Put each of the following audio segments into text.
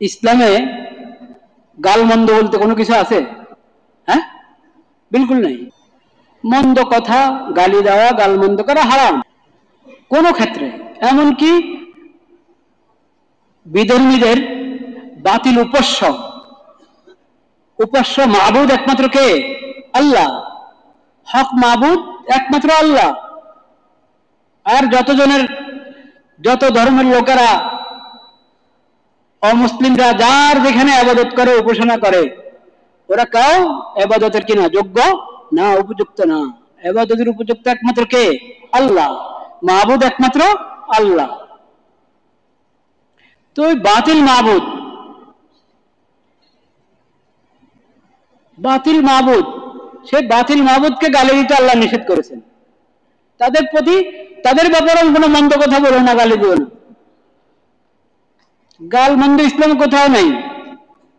ইসলামে গালমন্দ বলতে কোনো কিছু আছে? হ্যাঁ, বিলকুল নেই। মন্দ কথা, গালি দেওয়া, গালমন্দ করা হারাম কোন ক্ষেত্রে। এমনকি বিধর্মীদের বাতিল উপাস্য মাবুদ একমাত্র কে? আল্লাহ। হক মাবুদ একমাত্র আল্লাহ। আর যত ধর্মের লোকেরা, অমুসলিমরা যার যেখানে আবাদত করে, উপাসনা করে, ওরা কেউ আবাদতের কিনা যোগ্য না, উপযুক্ত না। আবাদতের উপযুক্ত একমাত্র কে? আল্লাহ। মাবুদ একমাত্র আল্লাহ। তো ওই বাতিল মাবুদ, সে বাতিল মাবুদকে গালি দিতে আল্লাহ নিষেধ করেছেন। তাদের ব্যাপারে কোনো মন্দ কথা বলো না, গালি দিও না। গাল মন্দ ইসলাম কোথাও নেই।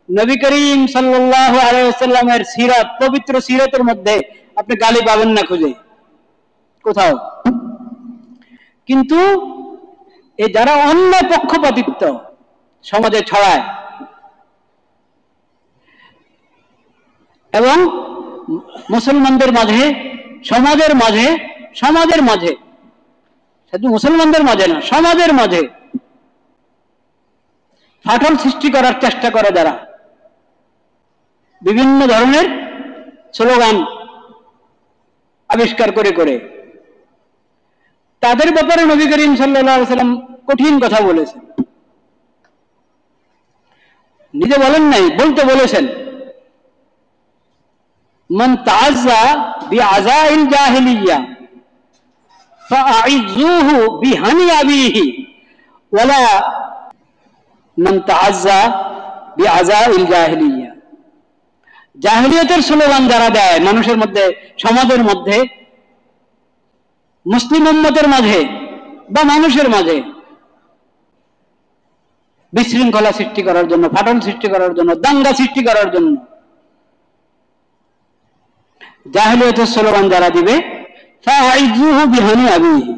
নবী করিম সাল্লাল্লাহু আলাইহি ওয়াসাল্লামের সিরাত, পবিত্র সিরাতের মধ্যে আপনি গালি পাবেন না খুঁজে কোথাও। কিন্তু এই যারা অন্য পক্ষপাতিত্ব সমাজে ছড়ায় এবং মুসলমানদের মাঝে, সমাজের মাঝে, শুধু মুসলমানদের মাঝে না, সমাজের মাঝে ফাটল সৃষ্টি করার চেষ্টা করে, যারা বিভিন্ন ধরনের স্লোগান আবিষ্কার করে, তাদের ব্যাপারে নবী করিম সাল্লাল্লাহু আলাইহি ওয়াসাল্লাম কঠিন কথা বলেছেন। নিজে বলেন নাই, বলতে বলেছেন, মান তাআজ্জা বিআযাইল জাহিলিয়্যাহ ফাআইযুহু বিহানি আবিহি ওয়ালা মান তাআজ্জা বিআযাইল জাহিলিয়্যাহ। জাহিলিয়াতের স্লোগান যারা দেয় মানুষের মধ্যে, সমাজের মধ্যে, মুসলিম উম্মতের মাঝে বা মানুষের মাঝে বিশৃঙ্খলা সৃষ্টি করার জন্য, ফাটল সৃষ্টি করার জন্য, দাঙ্গা সৃষ্টি করার জন্য জাহিলিয়াতের স্লোগান যারা দিবে, ফাআইযুহু বিহানি আবিহি।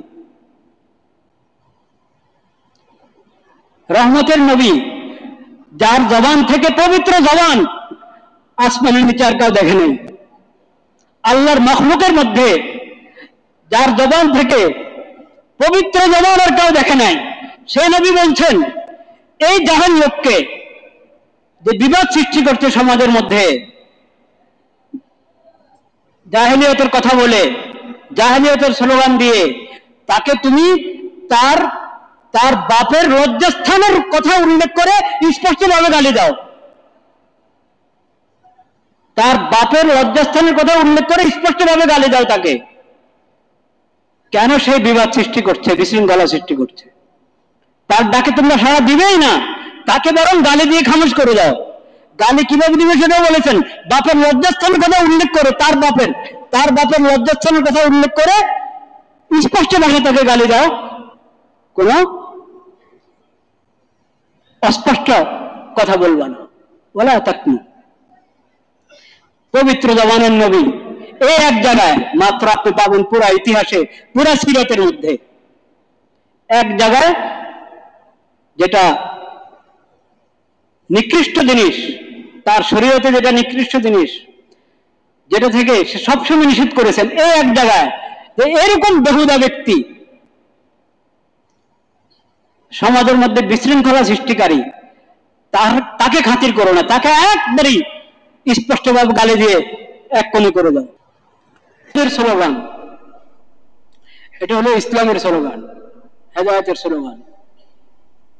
রহমতের নবী, যার জবান থেকে, পবিত্র জবান, আসমানের নিচে আর কেউ দেখে নেই। আল্লাহর মখলুকের মধ্যে যার জবান থেকে পবিত্র জবান আর কেউ দেখে নাই, সে নবী বলছেন, এই জাহান লোককে যে বিবাদ সৃষ্টি করছে সমাজের মধ্যে, জাহিলিয়াতের কথা বলে, জাহিলিয়াতের স্লোগান দিয়ে, তাকে তুমি তার বাপের লজ্জাস্থানের কথা উল্লেখ করে স্পষ্টভাবে গালি দাও। তার বাপের লজ্জাস্থানের কথা উল্লেখ করে স্পষ্টভাবে গালি দাও তাকে। কেন? সেই বিবাদ সৃষ্টি করছে, বিশৃঙ্খলা সৃষ্টি করছে। তার ডাকে তোমরা সাড়া দিবেই না, তাকে বরং গালি দিয়ে খামোশ করে দাও। গালি কিভাবে দিবে সেটাও বলেছেন, বাপের লজ্জাস্থানের কথা উল্লেখ করে, তার বাপের লজ্জাস্থানের কথা উল্লেখ করে স্পষ্ট ভাষায় তাকে গালি দাও, কোন অস্পষ্ট কথা বলবা না। ওয়ালা তাকনু। পবিত্র জবানের নবী এই এক জায়গায় মাত্র আপনি পাবেন পুরা ইতিহাসে, পুরা সিরাতের মধ্যে এক জায়গায়, যেটা নিকৃষ্ট জিনিস, তার শরীয়তে যেটা নিকৃষ্ট জিনিস, যেটা থেকে সে সবসময় নিষেধ করেছেন, এই এক জায়গায় যে এরকম বেহুদা ব্যক্তি সমাজের মধ্যে বিশৃঙ্খলা সৃষ্টিকারী, তাকে খাতির করো না, তাকে একবারই স্পষ্টভাবে গালি দিয়ে এক কোণে করে দাও। স্লোগান, এটা হলো ইসলামের স্লোগান, হেদায়েতের স্লোগান।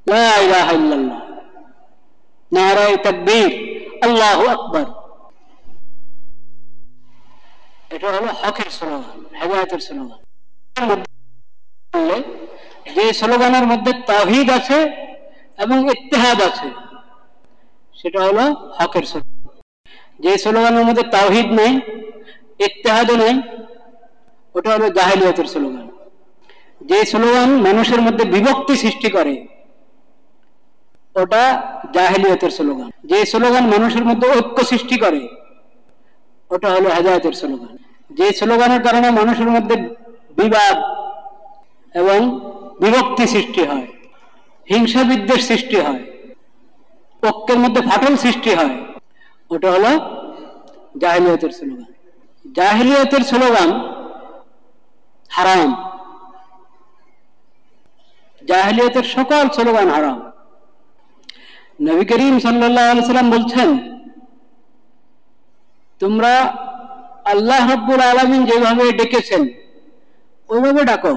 লা ইলাহা ইল্লাল্লাহ, নারায়ে তাকবীর, আল্লাহু আকবার। এটা হলো হকের স্লোগান, হেদায়েতের স্লোগান। যে স্লোগানের মধ্যে তাওহীদ আছে এবং ইত্তেহাদ আছে, সেটা হলো হকের স্লোগান। যে স্লোগানের মধ্যে তাওহীদ নেই, ইত্তেহাদও নেই, ওটা হলো জাহিলিয়াতের স্লোগান। যে স্লোগান মানুষের মধ্যে বিভক্তি সৃষ্টি করে, ওটা জাহিলিয়াতের স্লোগান। যে স্লোগান মানুষের মধ্যে ঐক্য সৃষ্টি করে, ওটা হলো হেদায়েতের স্লোগান। যে স্লোগানের কারণে মানুষের মধ্যে বিবাদ এবং বিভক্তি সৃষ্টি হয়, হিংসা বিদ্বেষ সৃষ্টি হয়, ঐক্যের মধ্যে ফাটল সৃষ্টি হয়, ওটা হলো জাহেলিয়াতের স্লোগান। জাহেলিয়াতের স্লোগান হারাম, জাহেলিয়াতের সকল স্লোগান হারাম। নবী করিম সাল্লাল্লাহু আলাইহি সাল্লাম বলছেন, তোমরা আল্লাহ রাব্বুল আলামিন যেভাবে ডেকেছেন ওইভাবে ডাকো,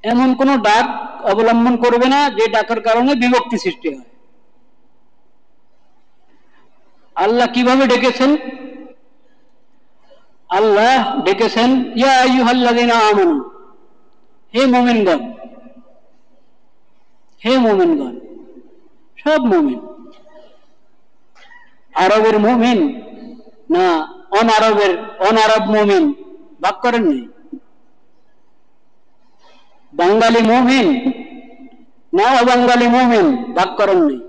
এমন কোন ডাক অবলম্বন করবে না যে ডাকার কারণে বিভক্তি সৃষ্টি হয়। আল্লাহ কিভাবে ডেকেছেন? আল্লাহ ডেকেছেন ইয়া আইয়ুহাল্লাযীনা আমানু, হে মুমিনগণ, হে মুমিনগণ, সব মুমিন। আরবের মুমিন না অনারব মুমিন ভাগ করেন নেই। বাঙালি মুমিন না অবাঙালি মুমিন ভাগ করেন নেই।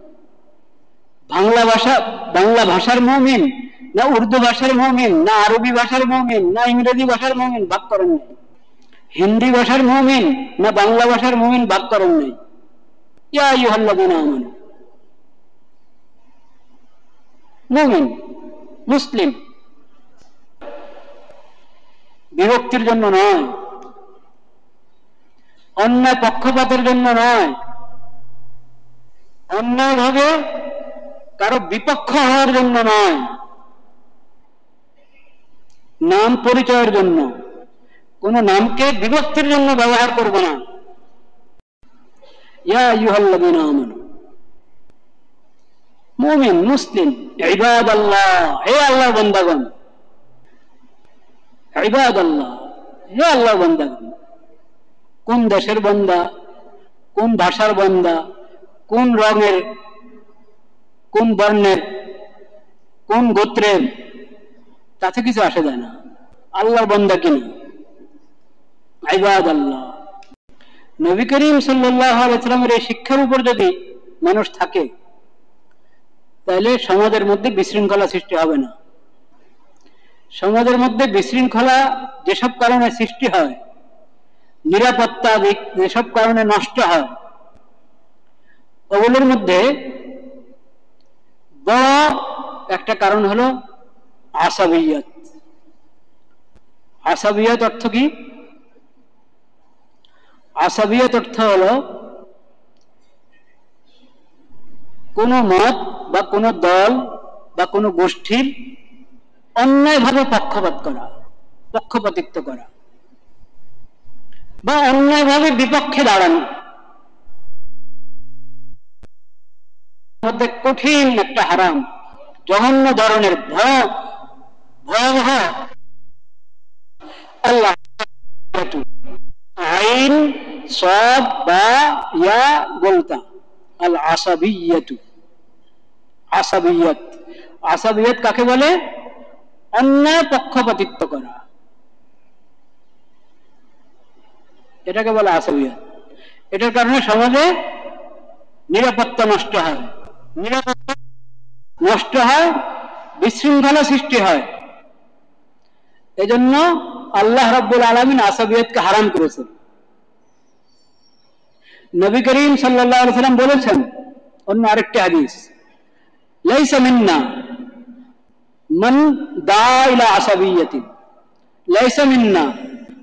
বাংলা ভাষার মুমিন না উর্দু ভাষার মুমিন না আরবি ভাষার মুমিন না ইংরেজি ভাষার মুমিন ভাগ করেন নেই। হিন্দি ভাষার মুমিন না বাংলা ভাষার মুমিন ভাগ করেন নেই। ইয়া আইয়ুহাল্লাযীনা আমানু, মুমিন, মুসলিম। বিভক্তির জন্য নয়, অন্যায় পক্ষপাতের জন্য নয়, অন্যায়ভাবে কারো বিপক্ষ হওয়ার জন্য নয়, নাম পরিচয়ের জন্য। কোন নামকে বিভক্তির জন্য ব্যবহার করব না। ইয়া আইয়ুহাল্লাযীনা আমানু, মুমিন, মুসলিম, ইবাদাল্লাহ, হে আল্লাহর বান্দাগণ, ইবাদাল্লাহ, হে আল্লাহর বান্দাগণ। কোন দেশের বান্দা, কোন ভাষার বান্দা, কোন রঙের, কোন বর্ণের, কোন গোত্রের, তাতে কিছু আসে যায় না। আল্লাহর বান্দা কিনা, ইবাদাল্লাহ। নবী করিম সাল্লাল্লাহু আলাইহি সাল্লামের এই শিক্ষার উপর যদি মানুষ থাকে, তাহলে সমাজের মধ্যে বিশৃঙ্খলা সৃষ্টি হবে না। সমাজের মধ্যে বিশৃঙ্খলা যেসব কারণে সৃষ্টি হয়, নিরাপত্তা যেসব কারণে নষ্ট হয়, ওগুলোর মধ্যে বড় একটা কারণ হলো আসাবিয়ত। আসাবিয়ত অর্থ কি? আসাবিয়ত অর্থ হলো কোন মত বা কোন দল বা কোন গোষ্ঠীর অন্যায়ভাবে পক্ষপাত করা, পক্ষপাতিত্ব করা, বা অন্যায়ভাবে বিপক্ষে দাঁড়ানো। মধ্যে কঠিন একটা হারাম, জঘন্য ধরনের ভয়াবহ আল্লাহ আইন সব বা ইয়া গোলতা আল আসাবিয়্যাতু। আসাবিয়ত, আসাবিয়ত কাকে বলে? অন্যায় পক্ষপাতিত্ব করা, এটাকে বলে আসাবিয়ত। এটার কারণে সমাজে নিরাপত্তা নষ্ট হয়, নিরাপত্তা নষ্ট হয়, বিশৃঙ্খলা সৃষ্টি হয়। এজন্য আল্লাহ রাব্বুল আলামিন আসাবিয়তকে হারাম করেছেন। নবী করিম সাল্লাল্লাহু আলাইহি সাল্লাম বলেছেন অন্য আরেকটি হাদিস, লাইসা মিন্না মান দা ইলা আসাবিয়্যাতিন, লাইসা মিন্না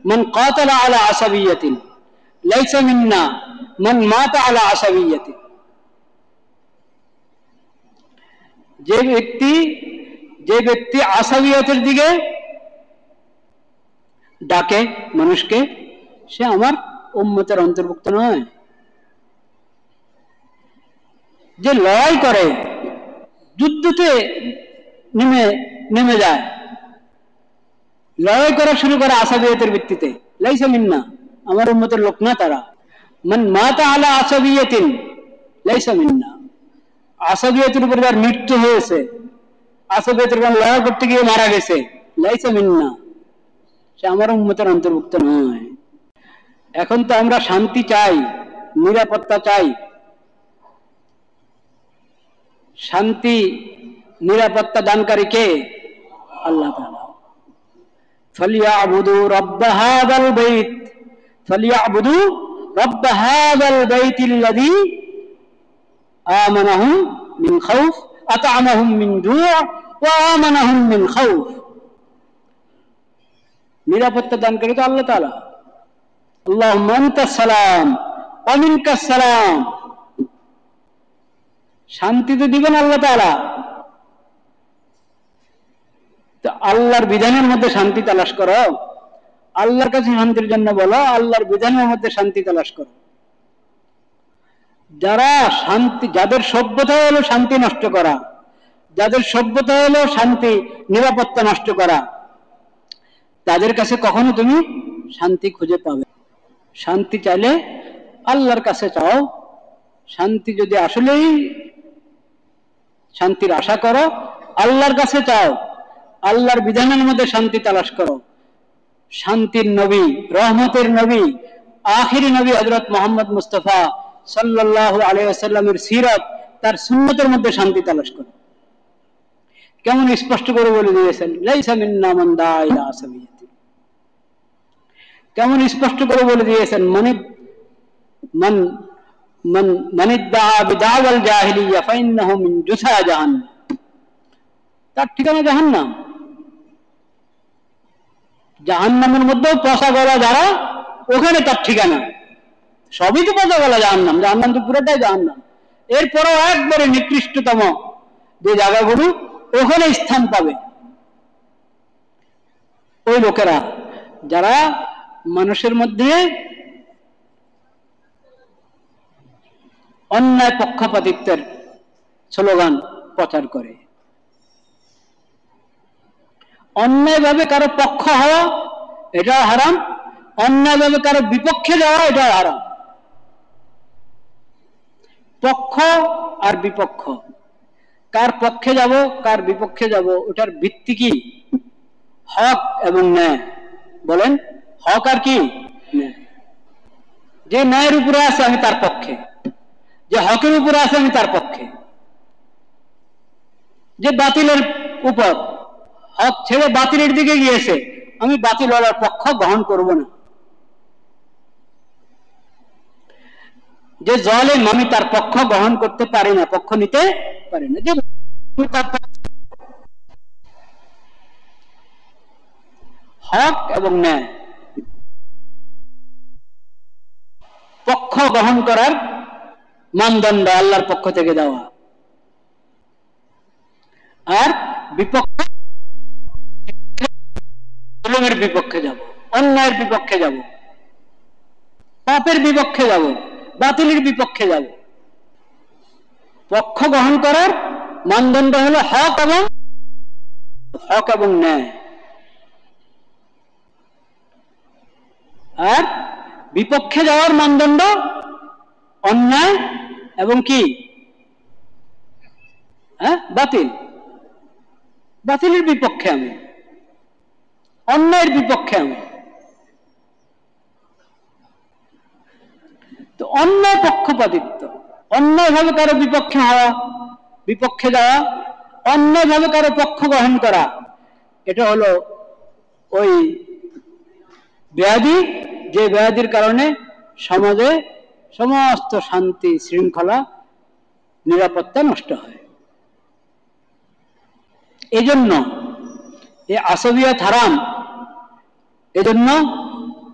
মান কাতালা আলা আসাবিয়্যাতিন, লাইসা মিন্না মান মাতা আলা আসাবিয়্যাতিন। যে ব্যক্তি আসাবিয়তের দিকে ডাকে মানুষকে, সে আমার উম্মতের অন্তর্ভুক্ত নয়। যে লড়াই করে, যুদ্ধতে নেমে যায়, লড়াই করা শুরু করে আসাবিয়তের ভিত্তিতে, লাইসা মিন্না, আমার উম্মতের লোক না তারা। মান মাতা আলা আসাবিয়্যাতিন লাইসা মিন্না, আসাবিয়তের উপর যার মৃত্যু হয়েছে, আসাবিয়তের কারণে লড়াই করতে গিয়ে মারা গেছে, লাইসা মিন্না, সে আমার উম্মতের অন্তর্ভুক্ত নয়। এখন তো আমরা শান্তি চাই, নিরাপত্তা চাই। শান্তি নিরাপত্তা দানকারী কে? আল্লাহ তাআলা। ফালিয়াবুদু রাব্ব হাযাল বাইত, ফালিয়াবুদু রাব্ব হাযাল বাইতিল্লাযী আমানাহুম মিন খাউফ আতআমাহুম মিন জু' ওয়া আমানাহুম মিন খাউফ। নিরাপত্তা দান করে তো আল্লাহ তাআলা। আল্লাহুম্মা আনতাস সালাম ওয়া মিনকাস সালাম। শান্তি তো দিবেন আল্লাহ তাআলা। তো আল্লাহর বিধানের মধ্যে শান্তি তালাশ করো, আল্লাহর কাছে শান্তির জন্য বলো, আল্লাহর বিধানের মধ্যে শান্তি তালাশ করো। যারা শান্তি, যাদের সভ্যতা হলো শান্তি নষ্ট করা, যাদের সভ্যতা হলো শান্তি নিরাপত্তা নষ্ট করা, তাদের কাছে কখনো তুমি শান্তি খুঁজে পাবে। শান্তি চাইলে আল্লাহর কাছে চাও। শান্তি যদি আসলেই শান্তির আশা করো, আল্লাহর কাছে চাও, আল্লাহর বিধানের মধ্যে শান্তি তালাশ করো। শান্তির নবী, রহমতের নবী, আখিরি নবী হযরত মুহাম্মদ মুস্তাফা সাল্লাল্লাহু আলাইহি ওয়াসাল্লামের সিরাত, তার সুন্নতের মধ্যে শান্তি তালাশ করো। কেমন স্পষ্ট করে বলে দিয়েছেন, লাইসা মিন্না মান দাআ ইলা আসাবিয়াতি। কেমন স্পষ্ট করে বলে দিয়েছেন, মান ইদ্দাআ বিদাওয়াল জাহিলিয়া ফাইন্নাহু মিন জুসা জাহান্নাম। তার ঠিকানা জাহান্নাম। জাহান্নামের মধ্যেও পচা গলা যারা, ওখানে তার ঠিকানা। সবই তো পচা গলা জাহান্নাম, জাহান্নাম তো পুরোটাই জাহান্নাম। এরপরেও একবারে নিকৃষ্টতম যে জায়গাগুলো, ওখানে স্থান পাবে ওই লোকেরা যারা মানুষের মধ্যে অন্যায় পক্ষপাতিত্বের স্লোগান প্রচার করে। অন্যায়ভাবে কারো পক্ষ হওয়া এটাও হারাম, অন্যায়ভাবে কারো বিপক্ষে যাওয়া এটাও হারাম। পক্ষ আর বিপক্ষ, কার পক্ষে যাব কার বিপক্ষে যাব, ওটার ভিত্তি কি? হক এবং ন্যায়। বলেন, হক আর কি? ন্যায়। যে ন্যায়ের উপরে আছে আমি তার পক্ষে, যে হকের উপরে আছে আমি তার পক্ষে। যে বাতিলের উপর, হক ছেড়ে বাতিলের দিকে গিয়েছে, আমি বাতিলওয়ালার পক্ষ গ্রহণ করব না। যে জালেম, আমি তার পক্ষ গ্রহণ করতে পারি না, পক্ষ নিতে পারি না। যে হক এবং ন্যায়, পক্ষ গ্রহণ করার মানদণ্ড আল্লাহর পক্ষ থেকে দেওয়া। আর বিপক্ষ, জুলুমের বিপক্ষে যাব, অন্যায়ের বিপক্ষে যাব, পাপের বিপক্ষে যাব, বাতিলের বিপক্ষে যাব। পক্ষ গ্রহণ করার মানদণ্ড হলো হক এবং ন্যায়। আর বিপক্ষে যাওয়ার মানদণ্ড অন্যায় এবং কি? বাতিল। বাতিলের বিপক্ষে আমি, অন্যায়ের বিপক্ষে আমি। তো অন্যায় পক্ষপাতিত্ব, অন্যায়ভাবে কারো বিপক্ষে হওয়া, বিপক্ষে যাওয়া, অন্যায়ভাবে কারো পক্ষ গ্রহণ করা, এটা হলো ওই ব্যাধি, যে ব্যাধির কারণে সমাজে সমস্ত শান্তি শৃঙ্খলা নিরাপত্তা নষ্ট হয়। এই জন্য এই আসবিয়াত হারাম। এজন্য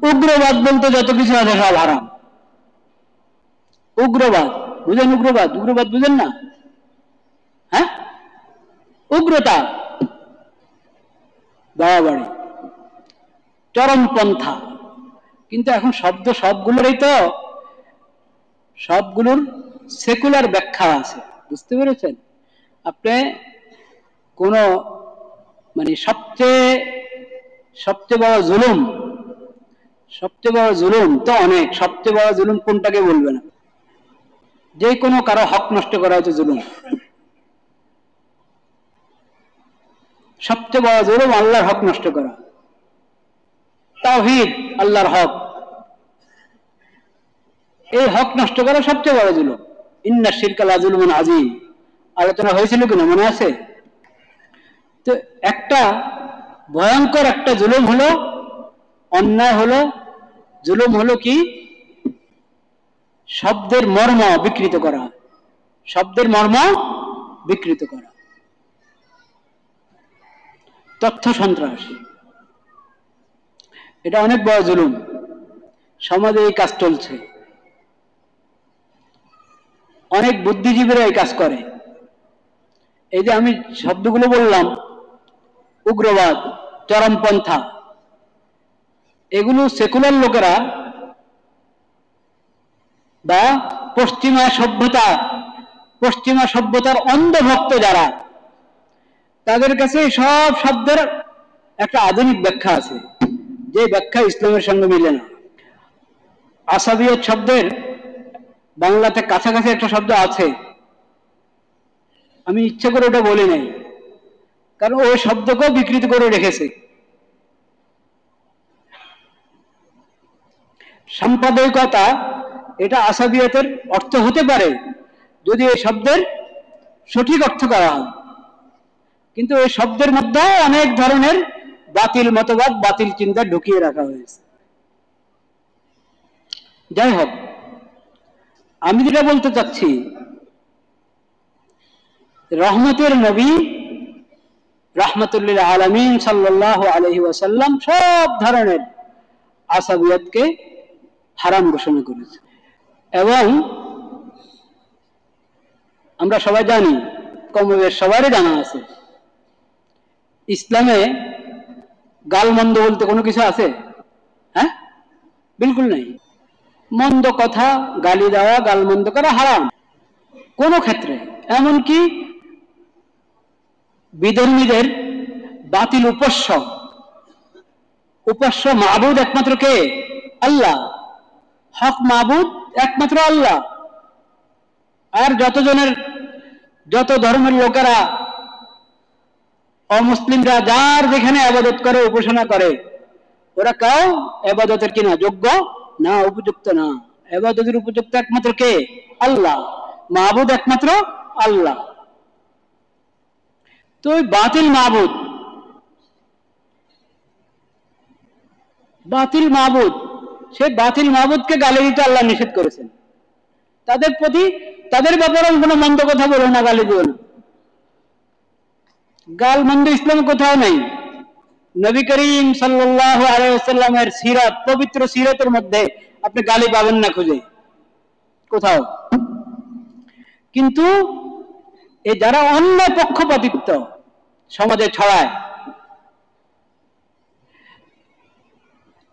উগ্রবাদ বলতে যত কিছু আছে সব হারাম। উগ্রবাদ বুঝেন? উগ্রবাদ, উগ্রবাদ বুঝেন না? হ্যাঁ, উগ্রতা, বাড়াবাড়ি, চরমপন্থা। কিন্তু এখন শব্দ সবগুলোরই তো, সবগুলোর সেকুলার ব্যাখ্যা আছে, বুঝতে পেরেছেন? আপনি কোন মানে সবচেয়ে বড় জুলুম, সবচেয়ে বড় জুলুম তো অনেক, সবচেয়ে বড় জুলুম কোনটাকে বলবেন? যে কোনো কারো হক নষ্ট করা হচ্ছে জুলুম। সবচেয়ে বড় জুলুম আল্লাহর হক নষ্ট করা। তাওহীদ, আল্লাহর হক, এই হক নষ্ট করা সবচেয়ে বড় জুলুম। ইন্না শিরকা লাযুলুমুন আযীম আলোচনা হয়েছিল কিনা মনে আছে? তো একটা ভয়ঙ্কর একটা জুলুম হলো, অন্যায় হলো, জুলুম হলো কি? শব্দের মর্ম বিকৃত করা, শব্দের মর্ম বিকৃত করা, তথ্য সন্ত্রাস। এটা অনেক বড় জুলুম, সমাজে এই কাজ চলছে। অনেক বুদ্ধিজীবীরা এই কাজ করে। এই যে আমি শব্দগুলো বললাম, উগ্রবাদ, চরমপন্থা, এগুলো সেকুলার লোকেরা বা পশ্চিমা সভ্যতার অন্ধভক্ত যারা, তাদের কাছে সব শব্দের একটা আধুনিক ব্যাখ্যা আছে, যে ব্যাখ্যা ইসলামের সঙ্গে মিলে না। আসাবিয়ত শব্দের বাংলাতে কাছাকাছি একটা শব্দ আছে, আমি ইচ্ছা করে ওটা বলি নাই, কারণ ওই শব্দকেও বিকৃত করে রেখেছে। সাম্প্রদায়িকতা, এটা আসাবিয়তের অর্থ হতে পারে যদি এই শব্দের সঠিক অর্থ করা হয়, কিন্তু এই শব্দের মধ্যে অনেক ধরনের বাতিল মতবাদ, বাতিল চিন্তা ঢুকিয়ে রাখা হয়েছে। যাই হোক, আমি যেটা বলতে চাচ্ছি, রহমতের নবী রাহমাতুল লিল আলামিন সাল্লাল্লাহু আলাইহি ওয়াসাল্লাম সব ধরনের আসাবিয়াতকে হারাম ঘোষণা করেছে। এবং আমরা সবাই জানি, কমবেশ সবারই জানা আছে, ইসলামে গালমন্দ বলতে কোনো কিছু আছে? হ্যাঁ, বিলকুল নেই। মন্দ কথা, গালি দেওয়া, গালমন্দ করা হারাম কোন ক্ষেত্রে। এমনকি বিধর্মীদের বাতিল উপাস্য মাবুদ একমাত্র কে? আল্লাহ। হক মাবুদ একমাত্র আল্লাহ। আর যত ধর্মের লোকেরা, অমুসলিমরা যার যেখানে আবাদত করে, উপাসনা করে, ওরা কেউ আবাদতের কিনা যোগ্য না, উপযুক্ত না। আবাদতের উপযুক্ত একমাত্র কে? আল্লাহ। মাবুদ একমাত্র আল্লাহ। তো ওই বাতিল মাবুদ, সে বাতিল মাবুদকে গালি দিতে আল্লাহ নিষেধ করেছেন। তাদের ব্যাপারে কোনো মন্দ কথা বলো না, গালি দিও না। গাল মন্দ ইসলাম কোথাও নাই। নবী করিম সাল্লাল্লাহু আলাইহি ওয়াসাল্লামের সিরাত, পবিত্র সিরাতের মধ্যে আপনি গালি পাবেন না খুঁজে কোথাও। কিন্তু এই যারা অন্য পক্ষপাতিত্ব সমাজে ছড়ায়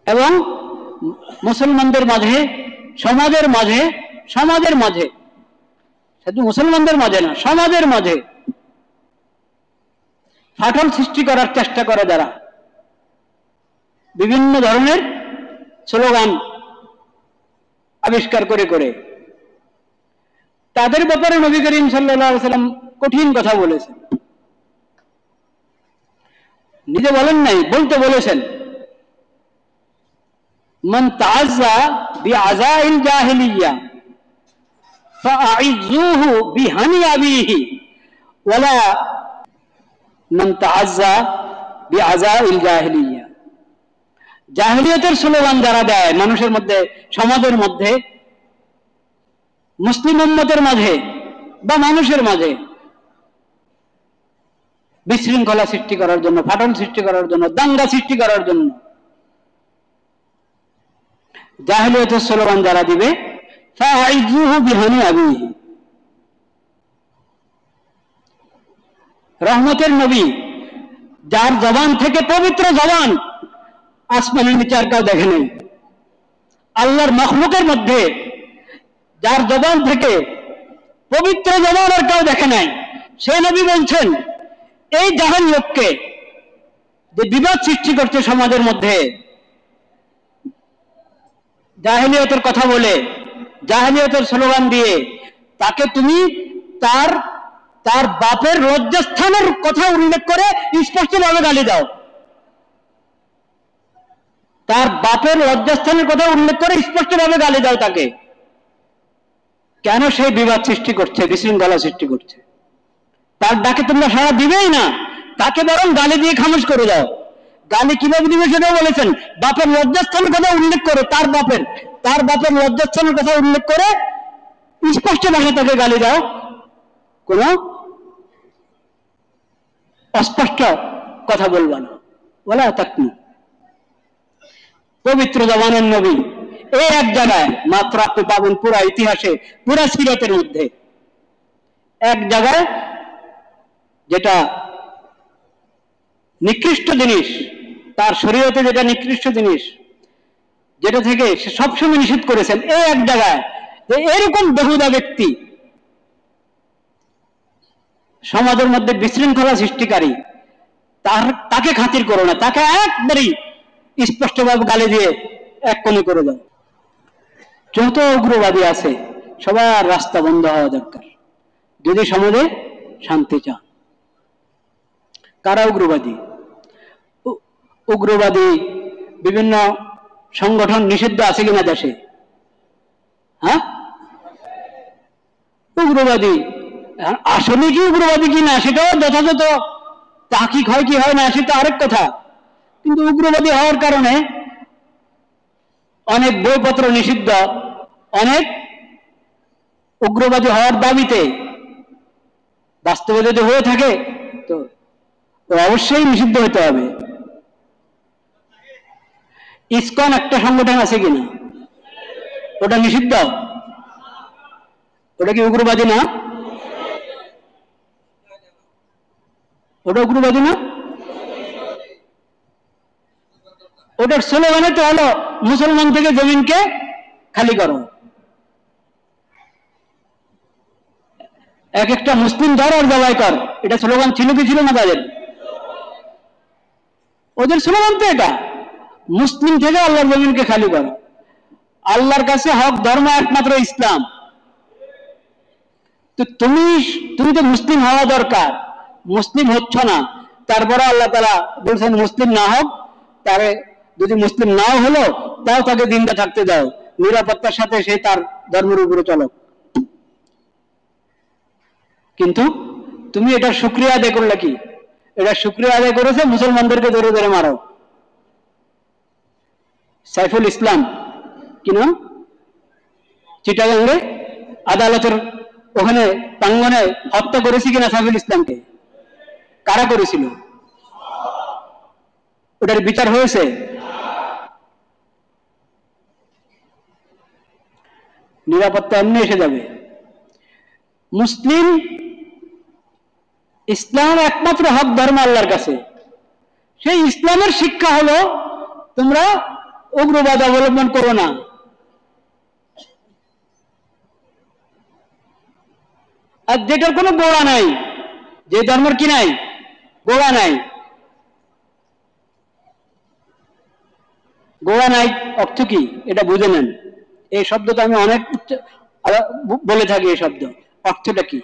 এবং মুসলমানদের মাঝে, সমাজের মাঝে, শুধু মুসলমানদের মাঝে না, সমাজের মাঝে ফাটল সৃষ্টি করার চেষ্টা করে, যারা বিভিন্ন ধরনের স্লোগান আবিষ্কার করে, তাদের ব্যাপারে নবী করিম সাল্লাল্লাহু আলাইহি ওয়াসাল্লাম কঠিন কথা বলেছেন। নিজে বলেন নাই, বলতে বলেছেন, মান তাআজ্জা বিআযাইল জাহিলিয়্যাহ ফাআইযুহু বিহানি আবিহি ওয়ালা মান তাআজ্জা বিআযাইল জাহিলিয়্যাহ। জাহিলিয়তের স্লোগান যারা দেয় মানুষের মধ্যে, সমাজের মধ্যে, মুসলিম উম্মতের মাঝে বা মানুষের মাঝে বিশৃঙ্খলা সৃষ্টি করার জন্য, ফাটল সৃষ্টি করার জন্য, দাঙ্গা সৃষ্টি করার জন্য জাহিলিয়তের স্লোগান যারা দিবে, ফাআইযুহু বিহানি আবিহি। রহমতের নবী, যার জবান থেকে, পবিত্র জবান, আসমানের নিচে আর কেউ দেখে নেই। আল্লাহর মখলুকের মধ্যে যার জবান থেকে পবিত্র জবান আর কেউ দেখে নাই, সে নবী বলছেন, এই জাহান লোককে যে বিবাদ সৃষ্টি করছে সমাজের মধ্যে, জাহিলিয়তের কথা বলে, জাহিলিয়তের স্লোগান দিয়ে, তাকে তুমি তার বাপের লজ্জাস্থানের কথা উল্লেখ করে স্পষ্টভাবে গালি দাও। তার বাপের লজ্জাস্থানের কথা উল্লেখ করে স্পষ্টভাবে গালি দাও তাকে। কেন? সেই বিবাদ সৃষ্টি করছে, বিশৃঙ্খলা সৃষ্টি করছে। তার ডাকে তোমরা সাড়া দিবেই না, তাকে বরং গালি দিয়ে খামোশ করে দাও। গালি কিভাবে দিবে সেটাও বলেছেন, বাপের লজ্জাস্থানের কথা উল্লেখ করে, তার বাপের লজ্জাস্থানের কথা উল্লেখ করে স্পষ্ট ভাষায় তাকে গালি দাও, কোন অস্পষ্ট কথা বলবা না, ওয়ালা তাকনু। পবিত্র জবানের নবী এই এক জায়গায় মাত্র আপনি পাবেন পুরা ইতিহাসে, পুরা সিরাতের মধ্যে এক জায়গায় যেটা নিকৃষ্ট জিনিস, তার শরীয়তে যেটা নিকৃষ্ট জিনিস, যেটা থেকে সে সবসময় নিষেধ করেছেন, এই এক জায়গায় যে এরকম বেহুদা ব্যক্তি সমাজের মধ্যে বিশৃঙ্খলা সৃষ্টিকারী, তাকে খাতির করো না, তাকে একবারই স্পষ্টভাবে গালি দিয়ে এক কোণে করে দাও। যত উগ্রবাদী আছে সবার রাস্তা বন্ধ হওয়া দরকার যদি সমাজে শান্তি চান। কারা উগ্রবাদী? উগ্রবাদী বিভিন্ন সংগঠন নিষিদ্ধ আছে কিনা দেশে? হ্যাঁ, উগ্রবাদী আসলে কি উগ্রবাদী কিনা সেটাও যথাযথ তাহকিক হয় কি হয় না সেটা আরেক কথা, কিন্তু উগ্রবাদী হওয়ার কারণে অনেক বইপত্র নিষিদ্ধ, অনেক উগ্রবাদী হওয়ার দাবিতে বাস্তবে যদি হয়ে থাকে তো অবশ্যই নিষিদ্ধ হতে হবে। ইসকন একটা সংগঠন আছে কিনা? ওটা নিষিদ্ধ? ওটা কি উগ্রবাদী না? ওটা উগ্রবাদী না? ওটার স্লোগানে তো হলো মুসলমান থেকে জমিনকে খালি করো। এক একটা মুসলিম ধর আর জবাই কর, এটা স্লোগান ছিল কি ছিল না তাদের? ওদের স্লোগান তো এটা, মুসলিম থেকে আল্লাহর জমিনকে খালি করো। আল্লাহর কাছে হক ধর্ম একমাত্র ইসলাম। তো তুমি তো মুসলিম হওয়া দরকার, মুসলিম হচ্ছ না, তারপরে আল্লাহ তাআলা বলছেন মুসলিম না হোক, তারে যদি মুসলিম নাও হলো তাও তাকে জিন্দা থাকতে দাও, নিরাপত্তার সাথে সেই তার ধর্মের উপরে চলো। কিন্তু তুমি এটার শুকরিয়া আদায় করলে কি? এটা শুকরিয়া আদায় করেছে মুসলমানদেরকে ধরে ধরে মারো। সাইফুল ইসলাম কি নাম, চিটাগাঙ্গে আদালতের ওখানে প্রাঙ্গনে হত্যা করেছি কিনা সাইফুল ইসলামকে? কারা করেছিল? ওটার বিচার হয়েছে? নিরাপত্তা এমনি এসে যাবে। মুসলিম ইসলাম একমাত্র হক ধর্ম আল্লাহর কাছে। সেই ইসলামের শিক্ষা হলো তোমরা উগ্রবাদ অবলম্বন করো না। আর যেটার কোনো গোড়া নাই, যে ধর্মের কি নাই, গোড়া নাই, গোড়া নাই অর্থ কি এটা বুঝে নেন। এই শব্দটা আমি অনেক বলে থাকি, এই শব্দ অর্থটা কি?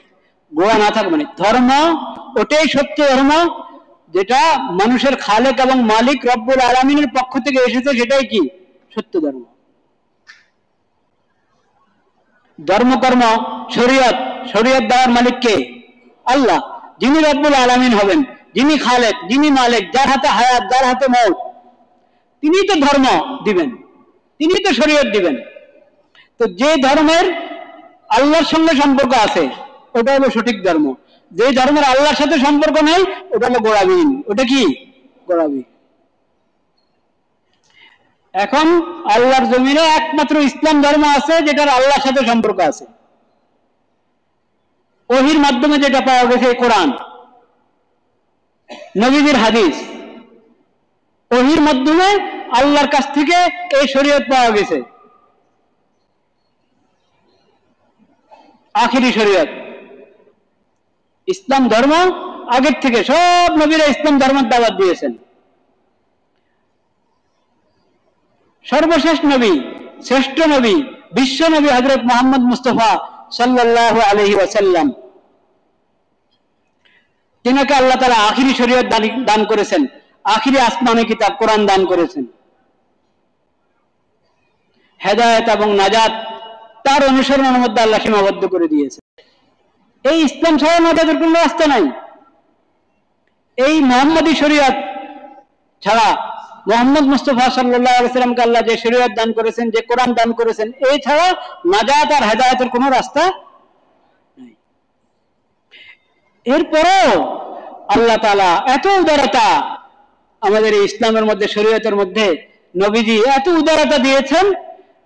গোড়া না থাকে মানে ধর্ম ওটাই সত্য ধর্ম যেটা মানুষের খালেক এবং মালিক রব্বুল আলামিনের পক্ষ থেকে এসেছে, সেটাই কি সত্য ধর্ম। ধর্মকর্ম শরীয়ত, শরীয়ত দেওয়ার মালিক কে? আল্লাহ, যিনি রব্বুল আলামিন হবেন, যিনি খালেক, যিনি মালিক, যার হাতে হায়াত, যার হাতে মউত, তিনি তো ধর্ম দিবেন, তিনি তো শরীয়ত দিবেন। তো যে ধর্মের আল্লাহর সঙ্গে সম্পর্ক আছে ওটা হলো সঠিক ধর্ম, যে ধর্মের আল্লাহর সাথে সম্পর্ক নেই ওটা হলো গোড়াবিহীন। ওটা কি? গোড়াবিহীন। এখন আল্লাহর জমিনে একমাত্র ইসলাম ধর্ম আছে যেটার আল্লাহর সাথে সম্পর্ক আছে। ওহীর মাধ্যমে যেটা পাওয়া গেছে কোরআন, নবীজির হাদিস, ওহীর মাধ্যমে আল্লাহর কাছ থেকে এই শরীয়ত পাওয়া গেছে, আখিরি শরীয়ত। ইসলাম ধর্ম আগের থেকে সব নবীরা ইসলাম ধর্মের দাওয়াত দিয়েছেন। সর্বশেষ নবী, শ্রেষ্ঠ নবী, বিশ্ব নবী হযরত মুহাম্মদ মুস্তাফা সাল্লাল্লাহু আলাইহি ওয়াসাল্লাম, তিনাকে আল্লাহ তাআলা আখিরি শরীয়ত দান করেছেন, আখিরি আসমানি কিতাব কোরআন দান করেছেন। হেদায়েত এবং নাজাত তার অনুসরণের মধ্যে আল্লাহ সীমাবদ্ধ করে দিয়েছে। এই ইসলাম ছাড়া নাজাতের কোনো রাস্তা নাই। এই মুহাম্মদী শরীয়ত ছাড়া, মুহাম্মদ মুস্তাফা সাল্লাল্লাহু আলাইহি ওয়াসাল্লামকে আল্লাহ যে শরীয়ত দান করেছেন, যে কোরআন দান করেছেন, এই ছাড়া নাজাত আর হেদায়েতের কোনো রাস্তা নাই। এরপরও আল্লাহ তাআলা এত উদারতা আমাদের এই ইসলামের মধ্যে, শরীয়তের মধ্যে নবীজি এত উদারতা দিয়েছেন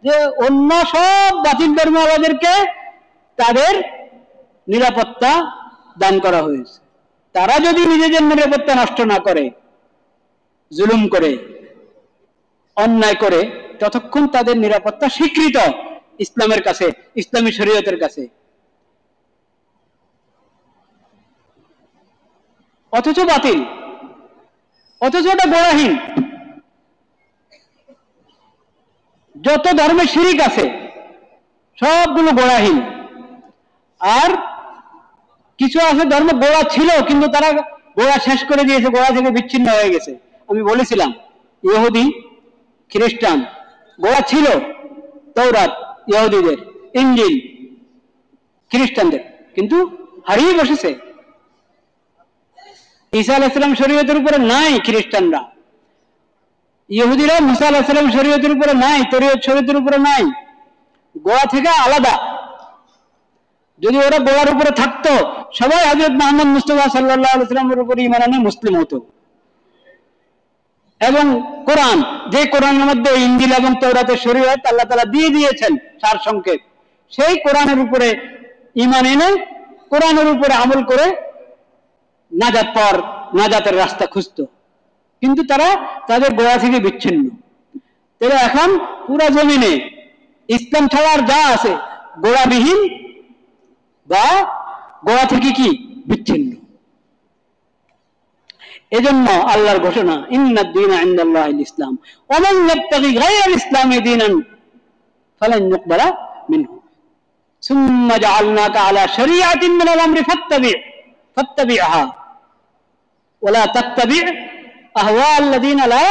যে অন্য সব বাতিল ধর্মওয়ালাদেরকে তাদের নিরাপত্তা দান করা হয়েছে। তারা যদি নিজেদের নিরাপত্তা নষ্ট না করে, জুলুম করে, অন্যায় করে, ততক্ষণ তাদের নিরাপত্তা স্বীকৃত ইসলামের কাছে, ইসলামী শরীয়তের কাছে। অথচ বাতিল, অথচ ওটা গোড়াহীন। যত ধর্মে শিরিক আছে সবগুলো গোড়াহীন। আর কিছু আছে ধর্ম গোড়া ছিল কিন্তু তারা গোড়া শেষ করে দিয়েছে, গোড়া থেকে বিচ্ছিন্ন হয়ে গেছে। আমি বলেছিলাম ইহুদি, খ্রিস্টান গোড়া ছিল, তৌরাত ইহুদিদের, ইনজিল খ্রিস্টানদের, কিন্তু হারিয়ে বসেছে। ঈসা আলাইহিস সালাম শরীয়তের উপরে নাই, খ্রিস্টানরা, ইহুদিরা মুসা আলাইহিস সালাম শরীয়তের উপরে নাই, তরিয়ত শরীয়তের উপরে নাই, গোড়া থেকে আলাদা। যদি ওরা গোড়ার উপরে থাকতো সবাই হযরত মুহাম্মদ মুস্তাফা সাল্লাল্লাহু আলাইহি ওয়াসাল্লামের উপরে ঈমান আনে মুসলিম হতো। এবং কোরআন, যে কোরআনের মধ্যে ইনজিল এবং তৌরাতের শরীয়ত আল্লাহ তাআলা দিয়ে দিয়েছেন সার সংক্ষেপ, সেই কোরআনের উপরে ঈমান এনে কোরআনের উপরে আমল করে নাজাত পাওয়ার, নাজাতের রাস্তা খুঁজতো। কিন্তু তারা তাদের গোড়া থেকে বিচ্ছিন্ন। তারা এখন পুরা জমিনে ইসলাম ছাড়া আর যা আছে গোড়াবিহীন বা গোড়া থেকে কি বিচ্ছিন্ন। এজন্য আল্লাহর ঘোষণা, ইন্নাদ দীনা ইনদাল্লাহিল ইসলাম ওয়া মান ইয়াবতাগি গায়রাল ইসলামি দীনান ফালান ইউকবালা মিনহু সুম্মা জাআলনাকা আলা শরীআতিন মিনাল আমরি ফাত্তাবি'হা ওয়া লা তাত্তাবি' আহওয়াল্লাযীনা লা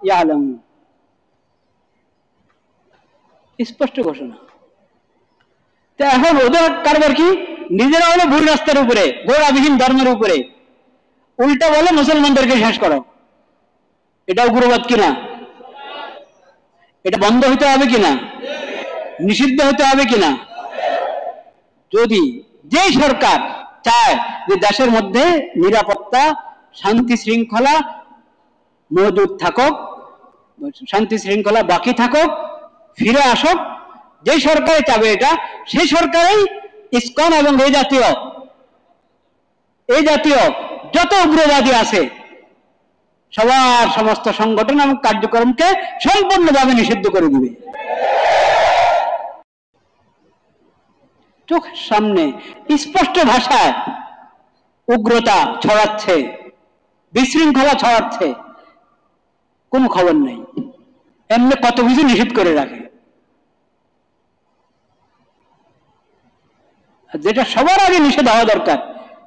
ইয়ালামুন। স্পষ্ট ঘোষণা। তো এখন ওদের কারবার কি? নিজেরা হলো ভুল রাস্তার উপরে, গোড়াবিহীন ধর্মের উপরে, উল্টা বলে মুসলমানদেরকে শেষ করো। এটা উগ্রবাদ কিনা? এটা বন্ধ হতে হবে কিনা? নিষিদ্ধ হতে হবে কিনা? যদি যে সরকার চায় যে দেশের মধ্যে নিরাপত্তা, শান্তি শৃঙ্খলা মজুদ থাকুক, শান্তি শৃঙ্খলা বাকি থাকুক, ফিরে আসুক, যে সরকারে চাবে এটা, সেই সরকারই ইসকন এবং এই জাতীয় যত উগ্রবাদী আছে সবার সমস্ত সংগঠন এবং কার্যক্রমকে সম্পূর্ণভাবে নিষিদ্ধ করে দিবে। চোখের সামনে স্পষ্ট ভাষায় উগ্রতা ছড়াচ্ছে, বিশৃঙ্খলা ছড়াচ্ছে, কোনো খবর নেই। এমনি কত কিছু নিষিদ্ধ করে রাখে, যেটা সবার আগে নিষেধ হওয়া দরকার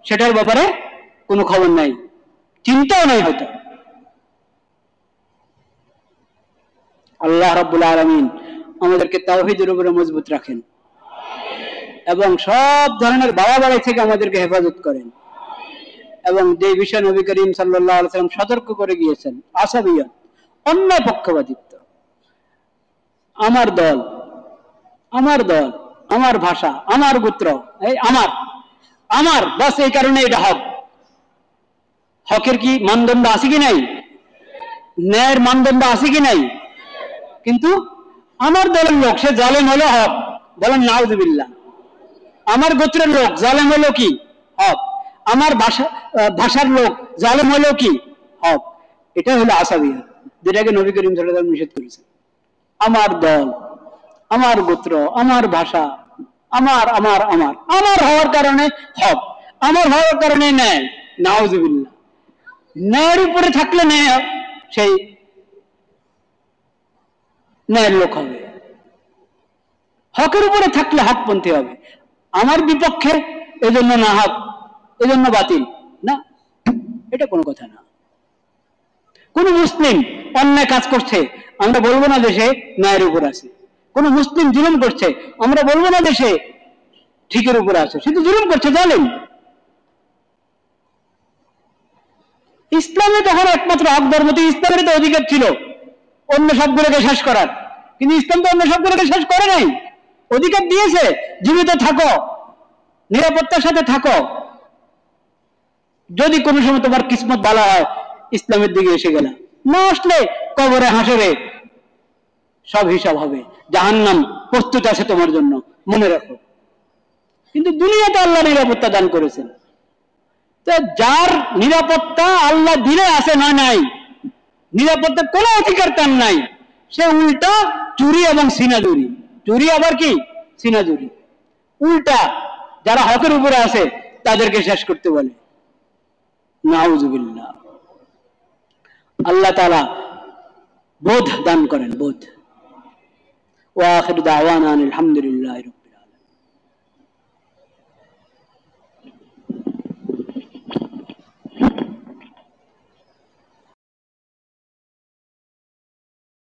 সেটার ব্যাপারে কোনো খবর নাই, চিন্তাও নাই হয়তো। আল্লাহ রাব্বুল আলামিন আমাদেরকে তাওহীদের উপরে মজবুত রাখেন এবং সব ধরনের বাড়াবাড়ি থেকে আমাদেরকে হেফাজত করেন। এবং যে বিষয় নবী করিম সাল্লাল্লাহু আলাইহি ওয়াসাল্লাম সতর্ক করে গিয়েছেন, আসাবিয়ত, অন্যায় পক্ষপাতিত্ব, আমার দল, আমার ভাষা, আমার গোত্র, এই আমার বাস, এই কারণে এটা হক। হকের কি মানদণ্ড আছে কি নাই? ন্যায়ের মানদণ্ড আছে কি নাই? কিন্তু আমার দলের লোক সে জালেম হলো হক, বলেন নাউযুবিল্লাহ। আমার গোত্রের লোক জালেম হলো কি? হক। আমার ভাষার লোক জালেম হলো কি? হক। এটা হলো আসাবিয়ত, যেটাকে নবী করিম সাল্লাল্লাহু আলাইহি ওয়াসাল্লাম নিষেধ করেছেন। আমার দল, আমার গোত্র, আমার ভাষা, আমার হওয়ার কারণে হক, আমার হওয়ার কারণে ন্যায়। নাউযুবিল্লাহ। ন্যায়ের উপরে থাকলে ন্যায়, সেই ন্যায়ের লোক হবে। হকের উপরে থাকলে হকপন্থী হবে। আমার বিপক্ষে এজন্য না হক, এজন্য বাতিল না, এটা কোনো কথা না। কোন মুসলিম অন্যায় কাজ করছে, আমরা বলবো না যে সে ন্যায়ের উপর আছে। কোন মুসলিম জুলুম করছে, আমরা বলবো না যে সে ঠিকের উপরে আছে, সে তো জুলুম করছে, জালেম। ইসলামে তখন একমাত্র হক ধর্ম, তো ইসলামের তো অধিকার ছিল অন্য সবগুলোকে শেষ করার, কিন্তু ইসলাম তো অন্য সবগুলোকে শেষ করে নাই। অধিকার দিয়েছে, জীবিত থাকো, নিরাপত্তার সাথে থাকো, যদি কোনো সময় তোমার কিসমত ভালো হয় ইসলামের দিকে এসে গেল, না আসলে কবরে হাসরে সব হিসাব হবে, জাহান্নাম প্রস্তুত আছে তোমার জন্য, মনে রাখো। কিন্তু দুনিয়াতে আল্লাহ নিরাপত্তা দান করেছেন। তো যার নিরাপত্তা আল্লাহ দিলে আছে না নাই, নিরাপত্তা কোনো অধিকার তার নাই, সে উল্টা চুরি এবং সিনাজুরি, চুরি আবার কি সিনাজুরি, উল্টা যারা হকের উপরে আছে তাদেরকে শেষ করতে বলে। নাউজুবিল্লাহ। আল্লাহ তাআলা বোধ দান করেন, বোধ। ওয়া আখিরু দাওয়ানা আলহামদুলিল্লাহি।